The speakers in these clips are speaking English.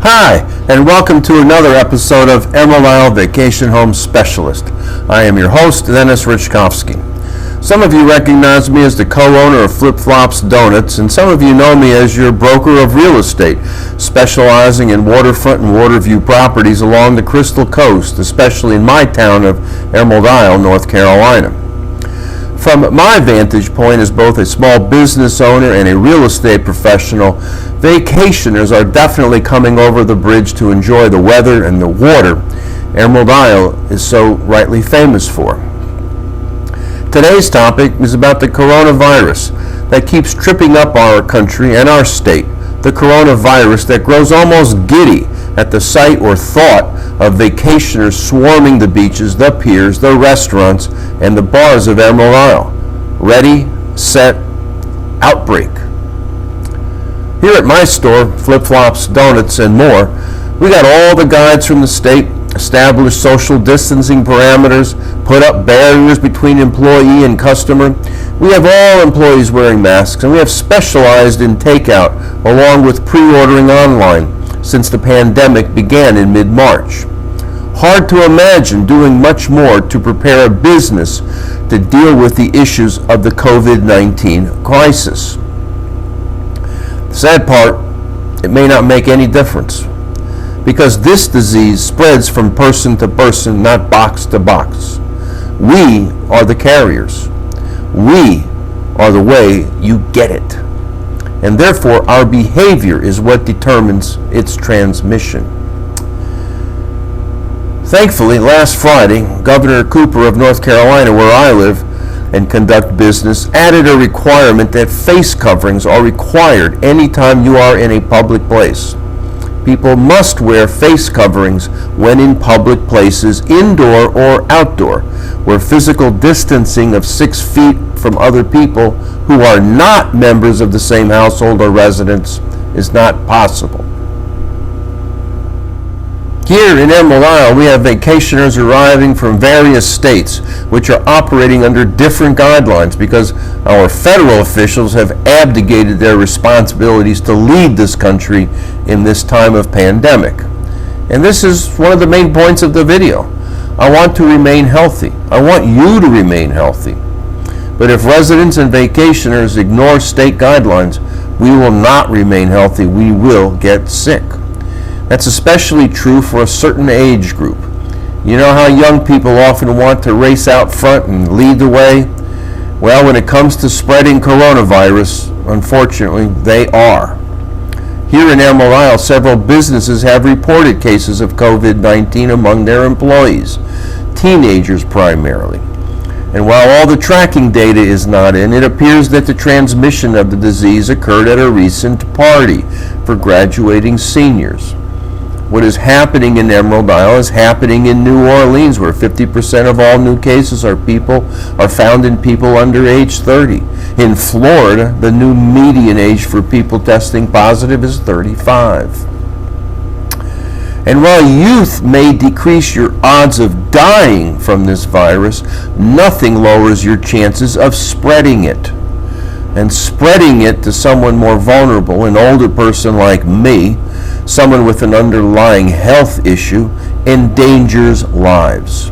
Hi, and welcome to another episode of Emerald Isle Vacation Home Specialist. I am your host, Dennis Richkovsky. Some of you recognize me as the co-owner of Flip Flops Donuts, and some of you know me as your broker of real estate, specializing in waterfront and waterview properties along the Crystal Coast, especially in my town of Emerald Isle, North Carolina. From my vantage point as both a small business owner and a real estate professional, vacationers are definitely coming over the bridge to enjoy the weather and the water Emerald Isle is so rightly famous for. Today's topic is about the coronavirus that keeps tripping up our country and our state, the coronavirus that grows almost giddy at the sight or thought of vacationers swarming the beaches, the piers, the restaurants, and the bars of Emerald Isle. Ready, set, outbreak. Here at my store, Flip Flops Donuts and more, we got all the guides from the state, established social distancing parameters, put up barriers between employee and customer. We have all employees wearing masks, and we have specialized in takeout along with pre-ordering online since the pandemic began in mid-March. Hard to imagine doing much more to prepare a business to deal with the issues of the COVID-19 crisis. The sad part, it may not make any difference, because this disease spreads from person to person, not box to box. We are the carriers. We are the way you get it. And therefore, our behavior is what determines its transmission. Thankfully, last Friday, Governor Cooper of North Carolina, where I live and conduct business, added a requirement that face coverings are required anytime you are in a public place. People must wear face coverings when in public places, indoor or outdoor, where physical distancing of 6 feet from other people who are not members of the same household or residence is not possible. Here in Emerald Isle, we have vacationers arriving from various states which are operating under different guidelines because our federal officials have abdicated their responsibilities to lead this country in this time of pandemic. And this is one of the main points of the video. I want to remain healthy. I want you to remain healthy. But if residents and vacationers ignore state guidelines, we will not remain healthy. We will get sick. That's especially true for a certain age group. You know how young people often want to race out front and lead the way? Well, when it comes to spreading coronavirus, unfortunately, they are. Here in Emerald Isle, several businesses have reported cases of COVID-19 among their employees, teenagers primarily. And while all the tracking data is not in, it appears that the transmission of the disease occurred at a recent party for graduating seniors. What is happening in Emerald Isle is happening in New Orleans, where 50% of all new cases are found in people under age 30. In Florida, the new median age for people testing positive is 35. And while youth may decrease your odds of dying from this virus, nothing lowers your chances of spreading it. And spreading it to someone more vulnerable, an older person like me, someone with an underlying health issue, endangers lives.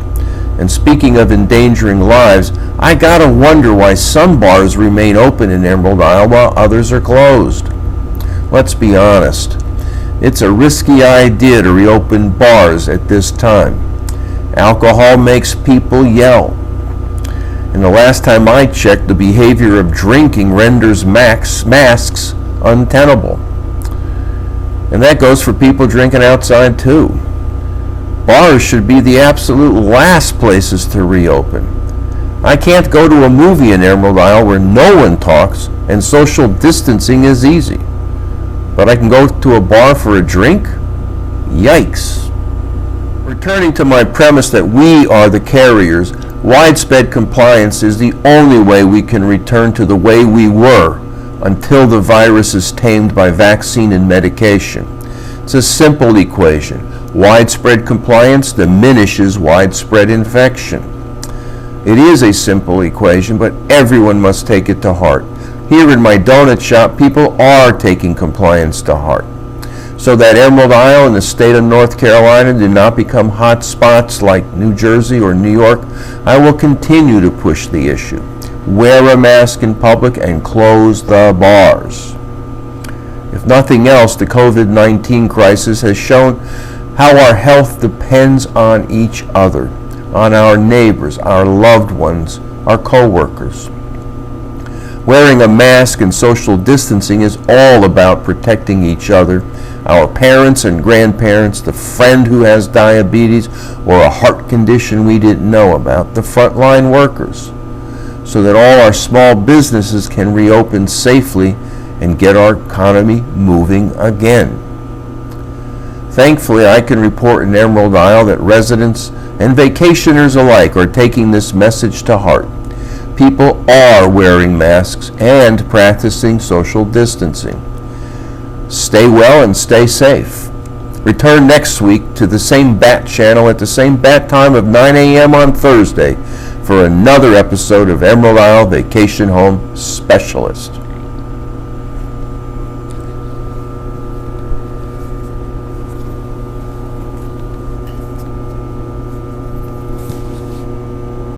And speaking of endangering lives, I gotta wonder why some bars remain open in Emerald Isle while others are closed. Let's be honest. It's a risky idea to reopen bars at this time. Alcohol makes people yell. And the last time I checked, the behavior of drinking renders masks untenable. And that goes for people drinking outside too. Bars should be the absolute last places to reopen. I can't go to a movie in Emerald Isle where no one talks and social distancing is easy. But I can go to a bar for a drink? Yikes. Returning to my premise that we are the carriers, widespread compliance is the only way we can return to the way we were until the virus is tamed by vaccine and medication. It's a simple equation. Widespread compliance diminishes widespread infection. It is a simple equation, but everyone must take it to heart. Here in my donut shop, people are taking compliance to heart. So that Emerald Isle and the state of North Carolina do not become hot spots like New Jersey or New York, I will continue to push the issue. Wear a mask in public and close the bars. If nothing else, the COVID-19 crisis has shown how our health depends on each other, on our neighbors, our loved ones, our co-workers. Wearing a mask and social distancing is all about protecting each other, our parents and grandparents, the friend who has diabetes or a heart condition we didn't know about, the frontline workers, so that all our small businesses can reopen safely and get our economy moving again. Thankfully, I can report in Emerald Isle that residents and vacationers alike are taking this message to heart. People are wearing masks and practicing social distancing. Stay well and stay safe. Return next week to the same bat channel at the same bat time of 9 a.m. on Thursday for another episode of Emerald Isle Vacation Home Specialist.